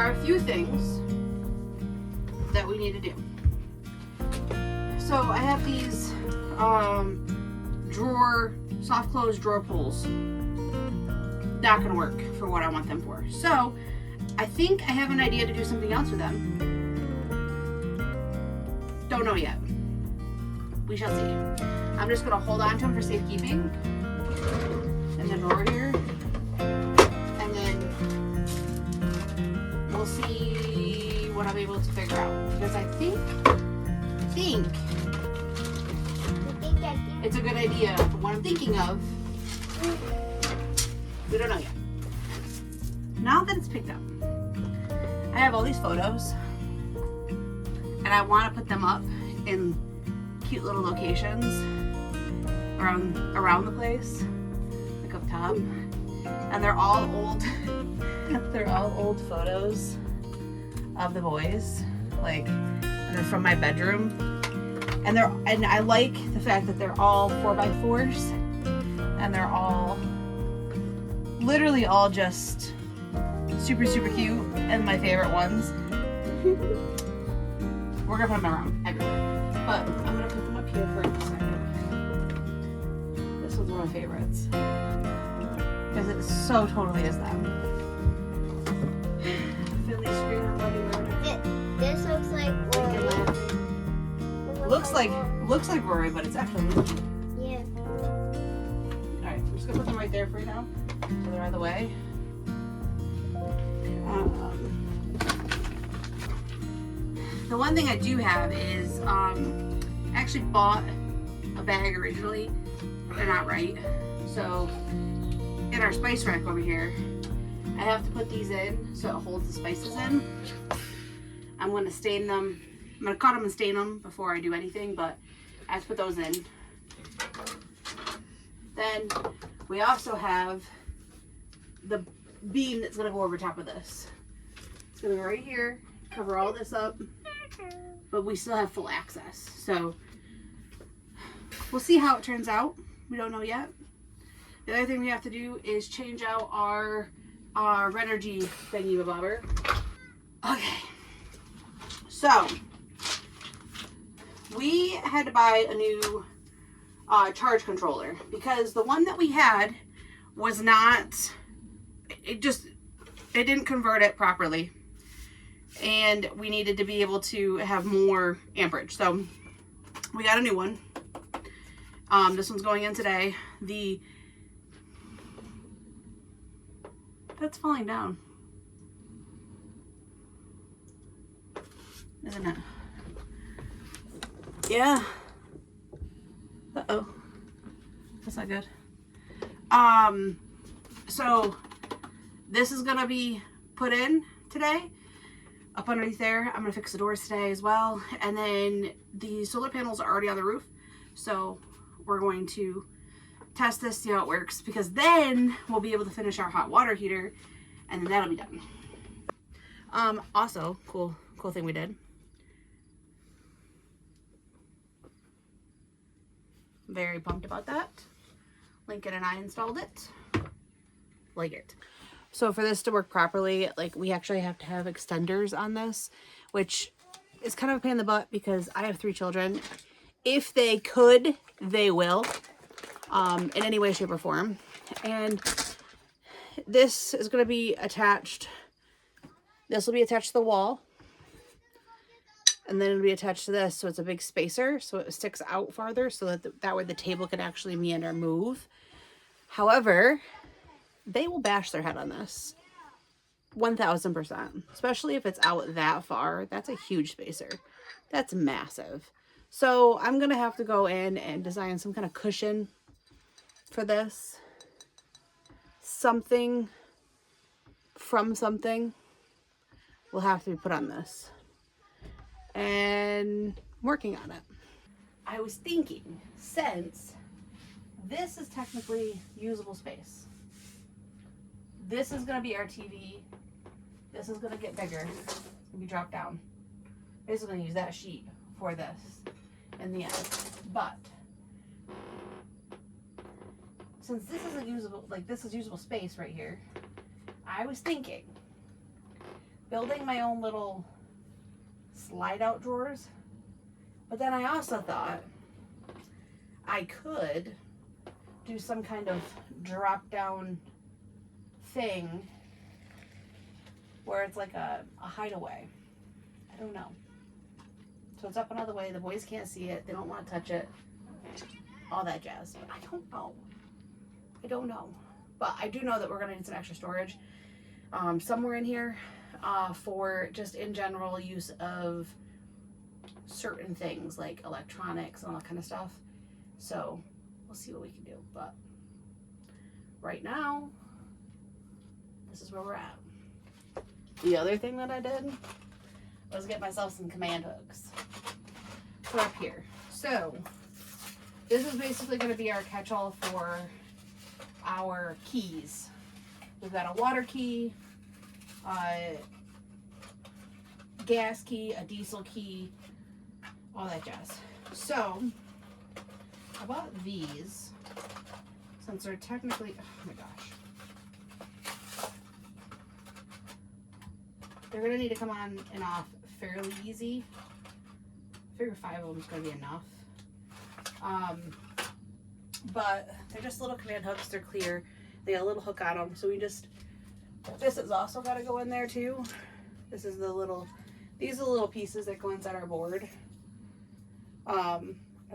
are a few things that we need to do. So I have these soft close drawer pulls. Not gonna work for what I want them for. So I think I have an idea to do something else with them. Don't know yet. We shall see. I'm just gonna hold on to them for safekeeping in the drawer here, and then we'll see what I'm able to figure out. Because I think it's a good idea for what I'm thinking of. We don't know yet. Now that it's picked up, I have all these photos and I want to put them up in cute little locations around the place, like up top. And they're all old they're all old photos of the boys, like, and they're from my bedroom. And I like the fact that they're all 4x4s, and they're all literally all just super, super cute and my favorite ones. We're gonna put them around everywhere, but I'm gonna put them up here for a second. This one's one of my favorites because it so totally is them. Philly Screamer Buddy Road. This looks like Looks like Rory, but it's actually Luigi. Yeah. Alright, I'm just gonna put them right there for you now, so they're out of the way. The one thing I do have is, I actually bought a bag originally. They're not right. So, in our spice rack over here, I have to put these in so it holds the spices in. I'm going to stain them. I'm going to cut them and stain them before I do anything, but I have to put those in. Then we also have the beam that's going to go over top of this. It's going to go right here, cover all this up, but we still have full access. So we'll see how it turns out. We don't know yet. The other thing we have to do is change out our Renogy thingy bobber. Okay. So we had to buy a new charge controller because the one that we had was not, it didn't convert it properly, and we needed to be able to have more amperage. So we got a new one. This one's going in today. That's falling down, isn't it? Yeah. Uh-oh. That's not good. So this is gonna be put in today, up underneath there. I'm gonna fix the doors today as well. And then the solar panels are already on the roof. So we're going to test this, see how it works, because then we'll be able to finish our hot water heater, and then that'll be done. Also, cool thing we did. Very pumped about that. Lincoln and I installed it. Like it. So for this to work properly, like, we actually have to have extenders on this, which is kind of a pain in the butt because I have 3 children. If they could, they will, in any way, shape, or form. And this is going to be attached. This will be attached to the wall. And then it'll be attached to this, so it's a big spacer, so it sticks out farther, so that that way the table can actually meander and move. However, they will bash their head on this. 1000%. Especially if it's out that far. That's a huge spacer. That's massive. So I'm going to have to go in and design some kind of cushion for this. Something from something will have to be put on this. And I'm working on it. I was thinking, since this is technically usable space, this is going to be our TV. This is going to get bigger. It's going to be dropped down. Basically going to use that sheet for this in the end. But since this isn't usable, like, this is usable space right here, I was thinking building my own little slide out drawers. But then I also thought I could do some kind of drop down thing where it's like a hideaway. I don't know. So it's up another way. The boys can't see it. They don't want to touch it. All that jazz. But I don't know. I don't know. But I do know that we're going to need some extra storage somewhere in here for just in general use of certain things like electronics and all that kind of stuff. So we'll see what we can do. But right now, this is where we're at. The other thing that I did was get myself some command hooks for up here. So this is basically going to be our catch-all for our keys. We've got a water key, a gas key, a diesel key, all that jazz. So I bought these since they're technically, oh my gosh. They're going to need to come on and off fairly easy. I figure 5 of them is going to be enough. But they're just little command hooks. They're clear. They got a little hook on them. So we just, this has also got to go in there too. This is the little, these are the little pieces that go inside our board. I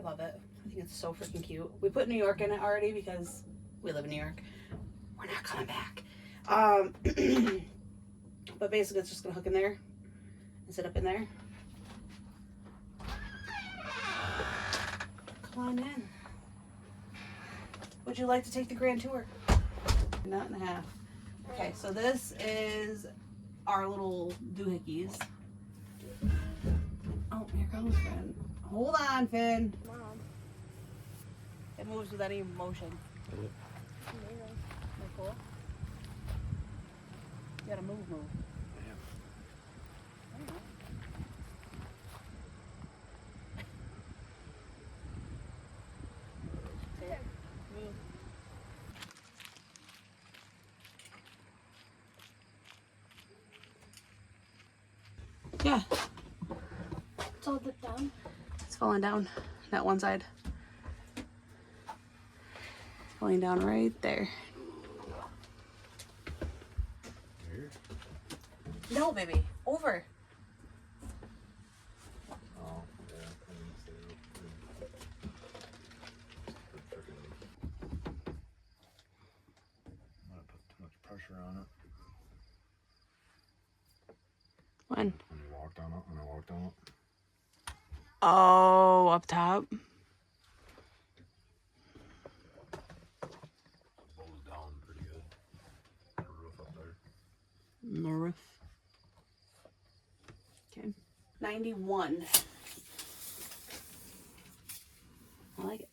love it. I think it's so freaking cute. We put New York in it already because we live in New York. We're not coming back. But basically it's just gonna hook in there and sit up in there. Come on in. Would you like to take the grand tour? Nut and a half. Okay, so this is our little doohickeys. Oh, here comes Finn. Hold on, Finn. Mom. It moves without any motion. Isn't that cool? You gotta move. Yeah. It's all dipped down. It's falling down that one side. Falling down right there. Here? No, baby. Over. Oh, yeah. I didn't see it. I'm gonna put too much pressure on it. When? When you walked on it, when I walked on it. Oh, up top. Blows down pretty good. The roof up there. The roof. Okay. 91. I like it.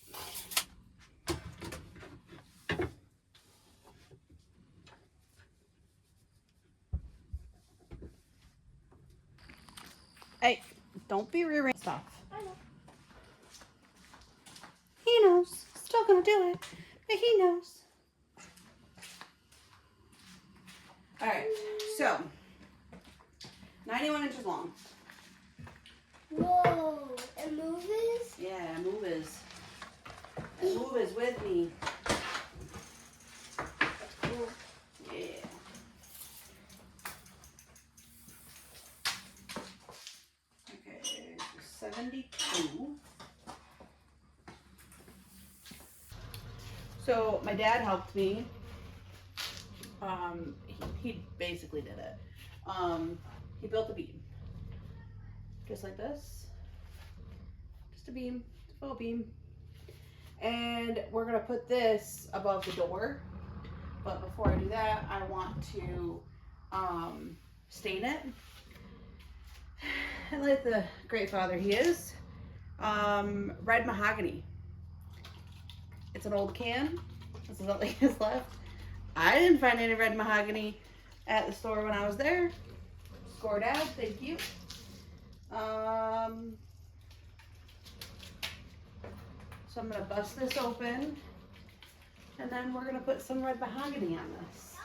Hey, don't be rearing stuff. I know. He knows. Still gonna do it, but he knows. Alright, so 91 inches long. Whoa, it moves? Yeah, move is. Move is with me. Yeah. Okay, so 72. So my dad helped me. He basically did it. He built a beam. Just like this. Just a beam, a faux beam. And we're gonna put this above the door. But before I do that, I want to stain it. And like the great father he is, red mahogany. It's an old can. This is all he has left. I didn't find any red mahogany at the store when I was there. Score Dad, thank you. So I'm gonna bust this open, and then we're gonna put some red mahogany on this.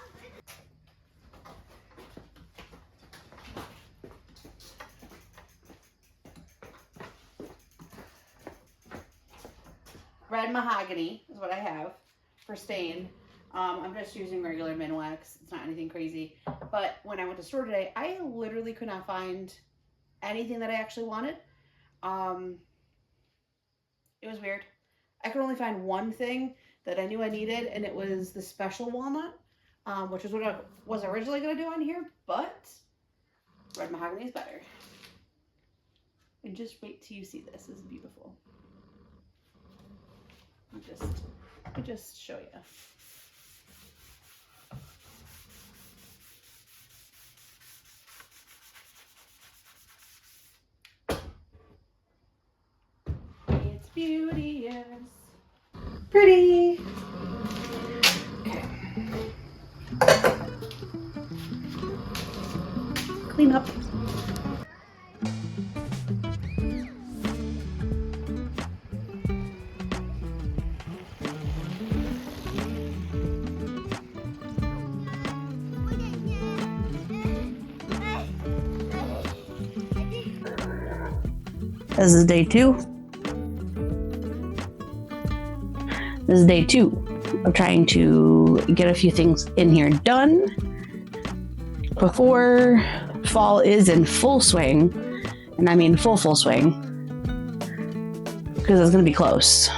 red mahogany is what I have for stain. I'm just using regular Minwax. It's not anything crazy. But when I went to store today, I literally could not find anything that I actually wanted. It was weird. I could only find one thing that I knew I needed, and it was the special walnut, which is what I was originally going to do on here, but red mahogany is better. And just wait till you see this. This is beautiful. I'll just show you. It's beauteous. Pretty. Okay. Clean up. This is day 2. This is day 2 of trying to get a few things in here done before fall is in full swing. And I mean full swing, because it's going to be close.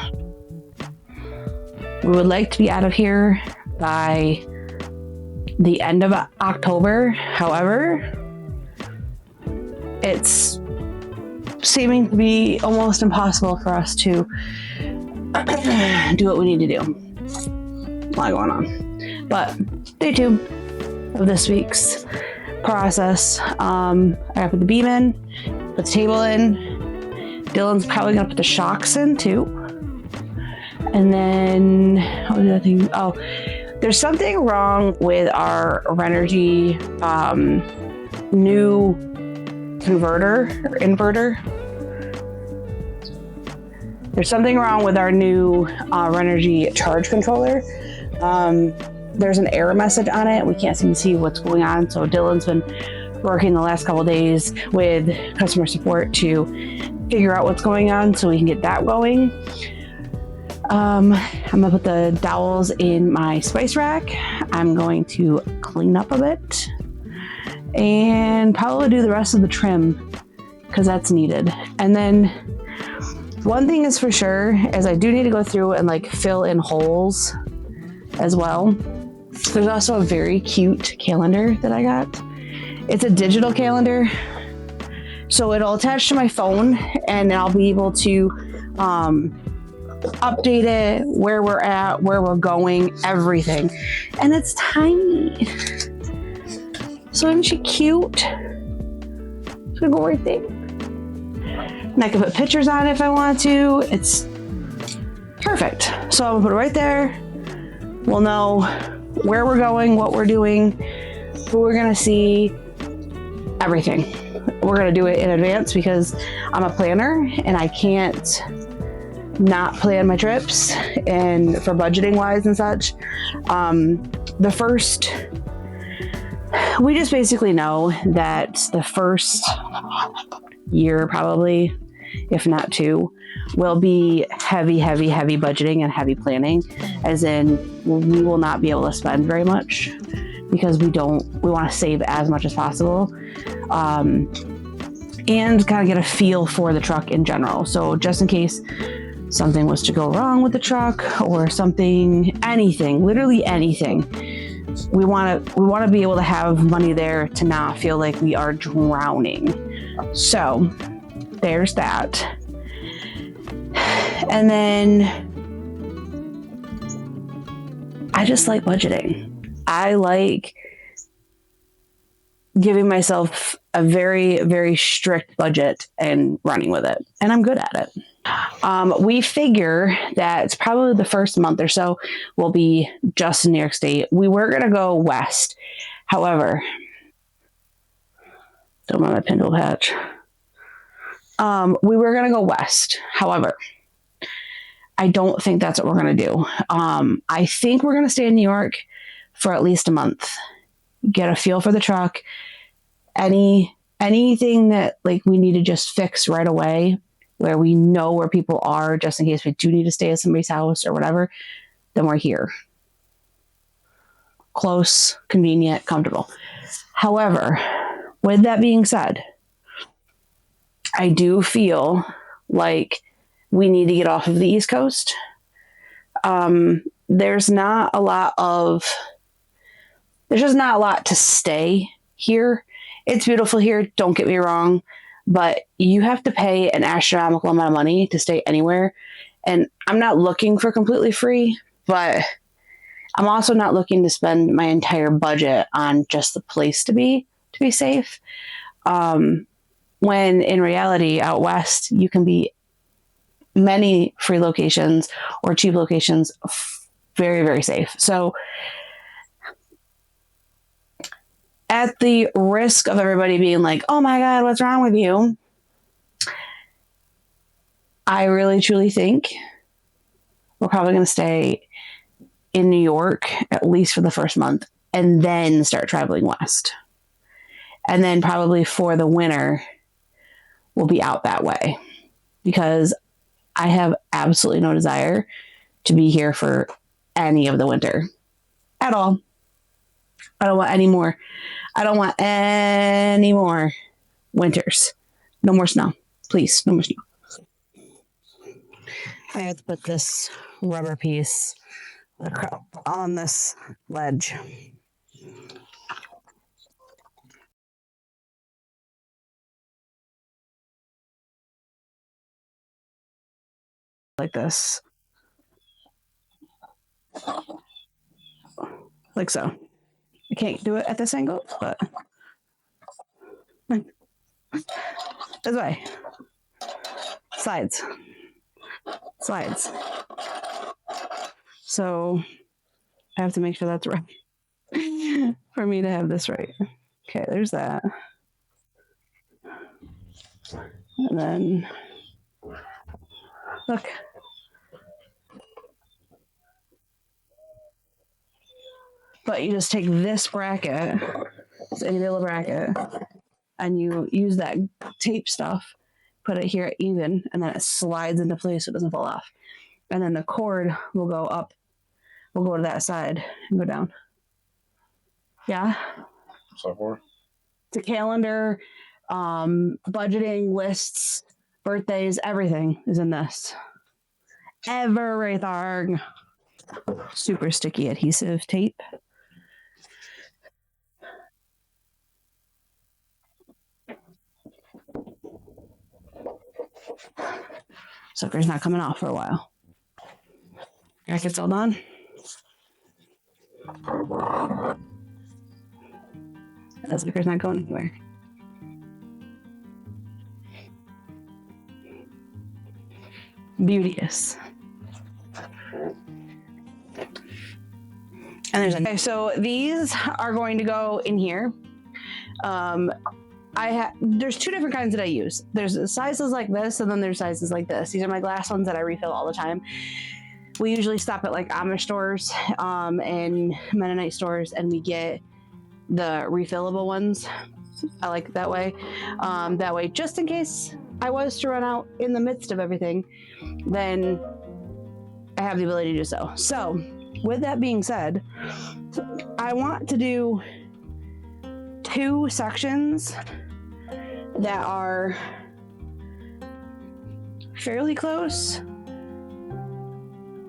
We would like to be out of here by the end of October. However, it's seeming to be almost impossible for us to do what we need to do. A lot going on. But day 2 of this week's process. I gotta put the beam in, put the table in. Dylan's probably gonna put the shocks in too. And then, what was the other thing? Oh, there's something wrong with our Renogy new inverter. There's something wrong with our new Renogy charge controller. There's an error message on it. We can't seem to see what's going on. So Dylan's been working the last couple of days with customer support to figure out what's going on so we can get that going. I'm gonna put the dowels in my spice rack. I'm going to clean up a bit and probably do the rest of the trim because that's needed. And then one thing is for sure is I do need to go through and like fill in holes as well. There's also a very cute calendar that I got. It's a digital calendar, so it'll attach to my phone and I'll be able to update it, where we're at, where we're going, everything. And it's tiny. So isn't she cute? It's gonna go right there. And I can put pictures on it if I want to. It's perfect. So I'm gonna put it right there. We'll know where we're going, what we're doing, who we're gonna see, everything. We're gonna do it in advance because I'm a planner and I can't not plan my trips and for budgeting wise and such. We just basically know that the first year probably, if not 2, will be heavy budgeting and heavy planning, as in we will not be able to spend very much because we want to save as much as possible, and kind of get a feel for the truck in general. So just in case something was to go wrong with the truck or something, anything, literally anything, we want to be able to have money there to not feel like we are drowning. So there's that. And then I just like budgeting. I like giving myself a very, very strict budget and running with it. And I'm good at it. We figure that it's probably the first month or so will be just in New York State. We were going to go west. However, don't mind my pintle patch. We were going to go west. However, I don't think that's what we're going to do. I think we're going to stay in New York for at least a month. Get a feel for the truck. Anything that like we need to just fix right away, where we know where people are just in case we do need to stay at somebody's house or whatever, then we're here. Close, convenient, comfortable. However, with that being said, I do feel like we need to get off of the East Coast. There's just not a lot to stay here. It's beautiful here, don't get me wrong, but you have to pay an astronomical amount of money to stay anywhere. And I'm not looking for completely free, but I'm also not looking to spend my entire budget on just the place to be safe. When in reality, out west, you can be many free locations or cheap locations very, very safe. So at the risk of everybody being like, oh my God, what's wrong with you? I really, truly think we're probably going to stay in New York, at least for the first month, and then start traveling west. And then probably for the winter, we'll be out that way, because I have absolutely no desire to be here for any of the winter at all. I don't want any more. I don't want any more winters. No more snow. Please, no more snow. I have to put this rubber piece on this ledge. Like this. Like so. I can't do it at this angle, but this way. Slides. So I have to make sure that's right for me to have this right. Okay, there's that. And then look. But you just take this bracket, this little bracket, and you use that tape stuff, put it here at even, and then it slides into place so it doesn't fall off. And then the cord will go up, will go to that side and go down. Yeah? So far? It's a calendar, budgeting, lists, birthdays, everything is in this. Everything. Super sticky adhesive tape. Sucker's not coming off for a while. Bracket's all done. That sucker's not going anywhere. Beauteous. And there's okay, so these are going to go in here. There's two different kinds that I use. There's sizes like this, and then there's sizes like this. These are my glass ones that I refill all the time. We usually stop at like Amish stores and Mennonite stores, and we get the refillable ones. I like it that way. That way, just in case I was to run out in the midst of everything, then I have the ability to do so. So, with that being said, I want to do 2 sections that are fairly close.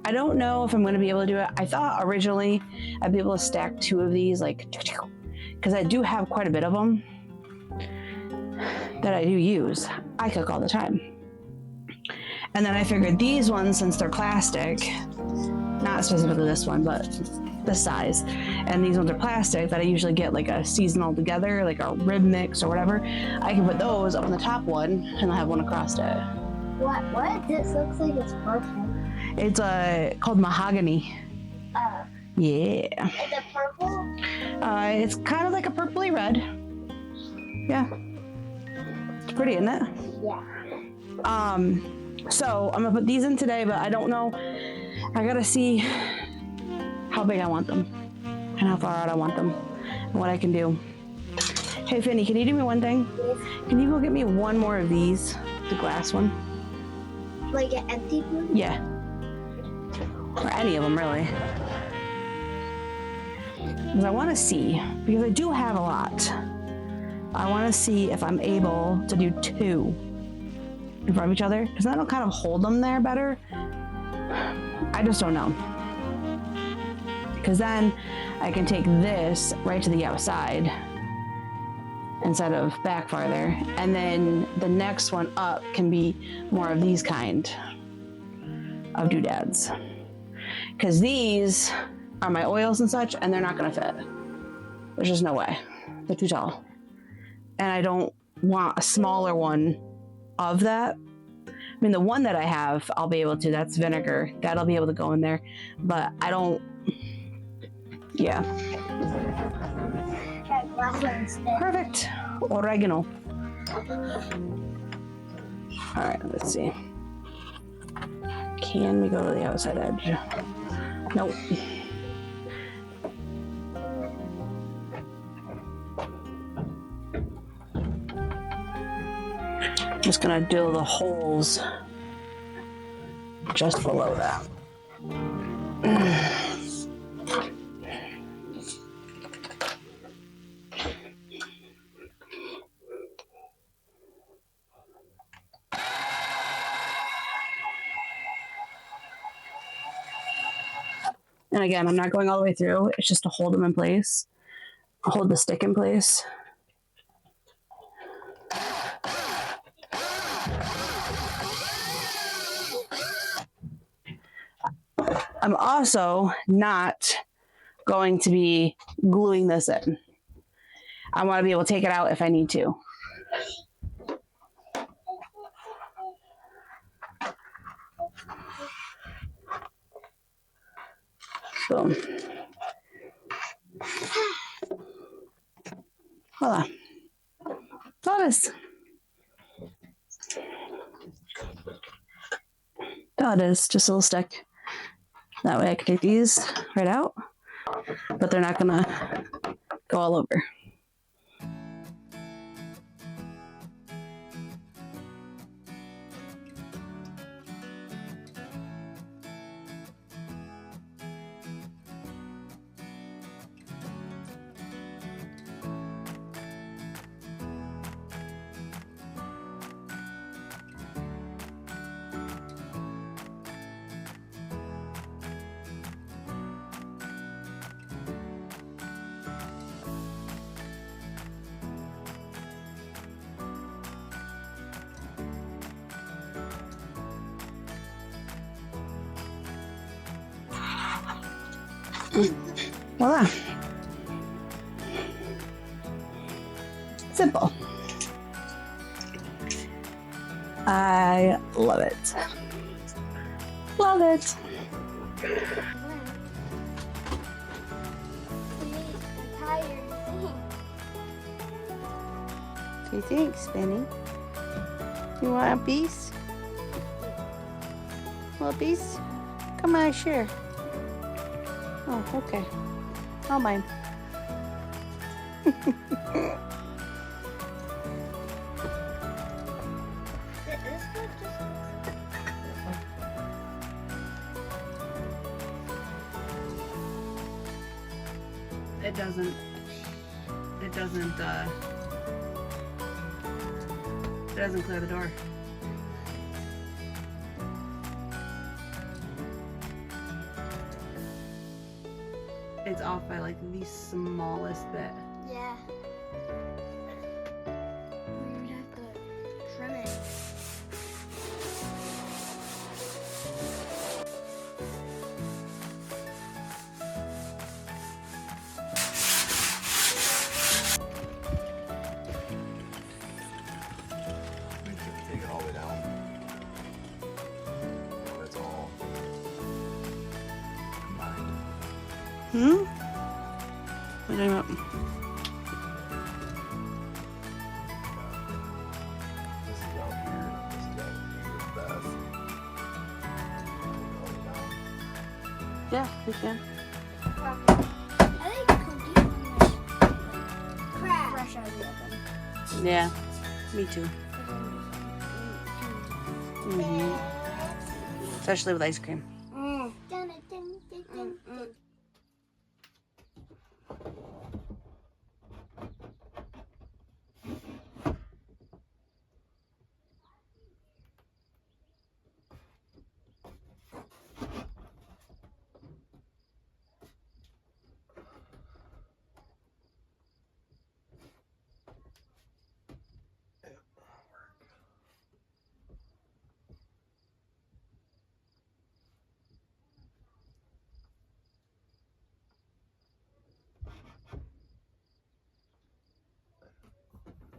I don't know if I'm going to be able to do it. I thought originally I'd be able to stack 2 of these, like, because I do have quite a bit of them that I do use. I cook all the time. And then I figured these ones, since they're plastic, not specifically this one, but this size, and these ones are plastic that I usually get like a seasonal together, like a rib mix or whatever, I can put those on the top one and I'll have one across it. What? This looks like it's purple. It's called mahogany. Yeah. Is it purple? It's kind of like a purpley red. Yeah. It's pretty, isn't it? Yeah. So I'm gonna put these in today, but I don't know. I gotta see how big I want them and how far out I want them and what I can do. Hey, Finny, can you do me one thing? Yes. Can you go get me one more of these, the glass one? Like an empty blue? Yeah. Or any of them, really. Because I want to see, because I do have a lot. I want to see if I'm able to do 2 in front of each other, because that'll kind of hold them there better. I just don't know. Because then I can take this right to the outside instead of back farther. And then the next one up can be more of these kind of doodads. Because these are my oils and such, and they're not going to fit. There's just no way. They're too tall. And I don't want a smaller one of that. I mean, the one that I have, I'll be able to. That's vinegar. That'll be able to go in there. But I don't... Yeah. That glass one instead. Perfect. Oregano. All right, let's see. Can we go to the outside edge? Nope. Just gonna do the holes just below that. And again, I'm not going all the way through. It's just to hold them in place. Hold the stick in place. I'm also not going to be gluing this in. I want to be able to take it out if I need to. Boom. Voila. That's all it is. That's all it is. Just a little stick. That way I can take these right out, but they're not gonna go all over. Voila. Simple. I love it. Love it. I'm tired. What do you think, Spinny? You want a piece? Want a piece? Come on, share. Oh, okay. I'll mind. It doesn't clear the door. It's off by like the smallest bit. Yeah. We would have to trim it. Take it all the way down. Oh, that's all combined. Hmm? What are you talking about? This is out here. This is out here. Beth. Take it all the way down. Yeah, we can. I think it could be crab. Fresh out of the oven. Yeah, me too. Mm-hmm. especially with ice cream. Dun, dun, dun, dun, dun.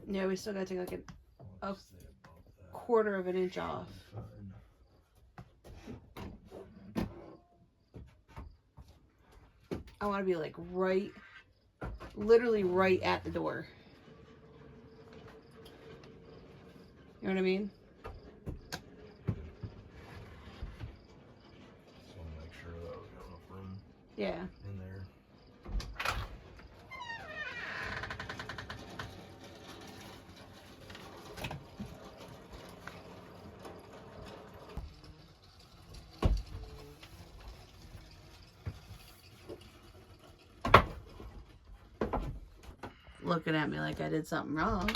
Yeah, we still gotta take like a Stay above that. quarter of an inch off. Fine. I want to be like right, literally right at the door. You know what I mean? Just want to make sure that we got enough room Yeah. in there. Looking at me like I did something wrong.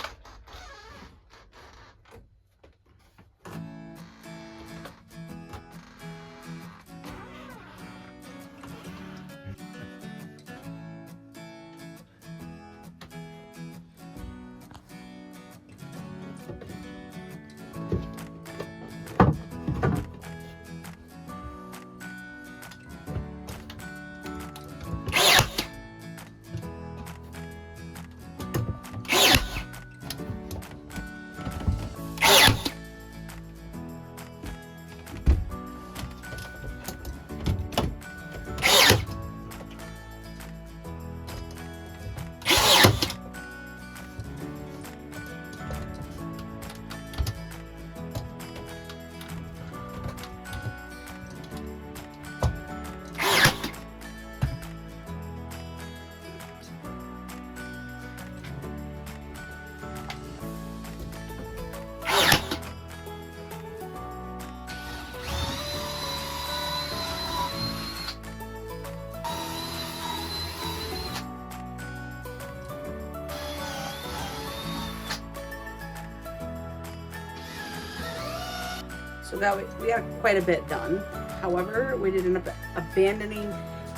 So we got quite a bit done. However, we did end up abandoning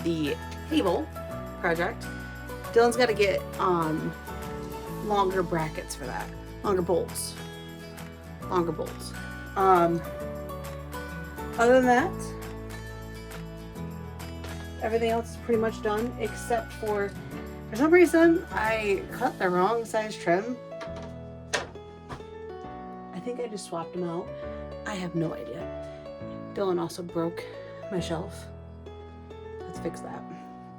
the table project. Dylan's got to get longer brackets for that, longer bolts. Other than that, everything else is pretty much done except for some reason I cut the wrong size trim. I think I just swapped them out. I have no idea. Dylan also broke my shelf. Let's fix that.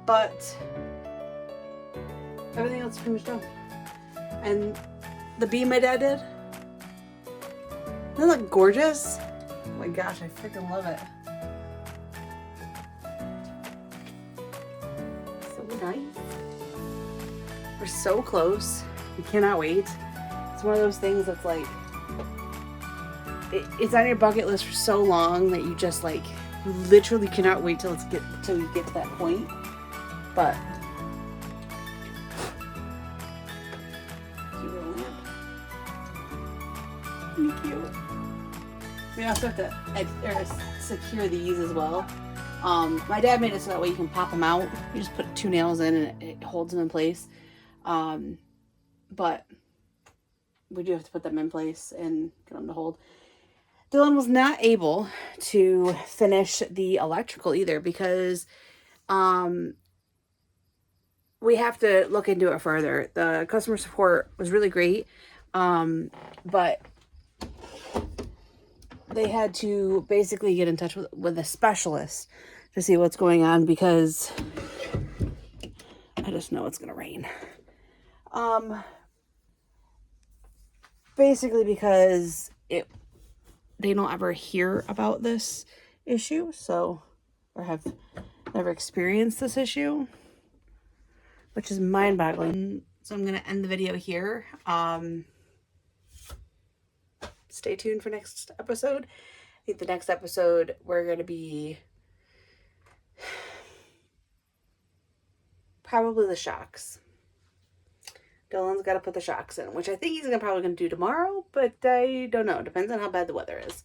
But everything else is pretty much done. And the beam my dad did, doesn't that look gorgeous? Oh my gosh, I freaking love it. So nice. We're so close. We cannot wait. It's one of those things that's like, it's on your bucket list for so long that you just like literally cannot wait till you get to that point. But cute little lamp. Pretty cute. We also have to secure these as well. My dad made it so that way you can pop them out. You just put 2 nails in and it holds them in place. But we do have to put them in place and get them to hold. Dylan was not able to finish the electrical either because we have to look into it further. The customer support was really great, but they had to basically get in touch with a specialist to see what's going on because I just know it's going to rain. Basically because they don't ever hear about this issue, so, or have never experienced this issue, which is mind-boggling. So I'm going to end the video here. Stay tuned for next episode. think the next episode we're going to be probably the shocks. Dylan's got to put the shocks in, which I think he's probably going to do tomorrow, but I don't know. Depends on how bad the weather is.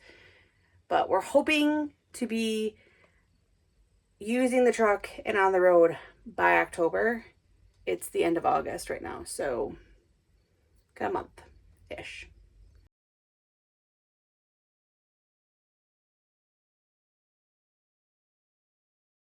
But we're hoping to be using the truck and on the road by October. It's the end of August right now, so got a month-ish.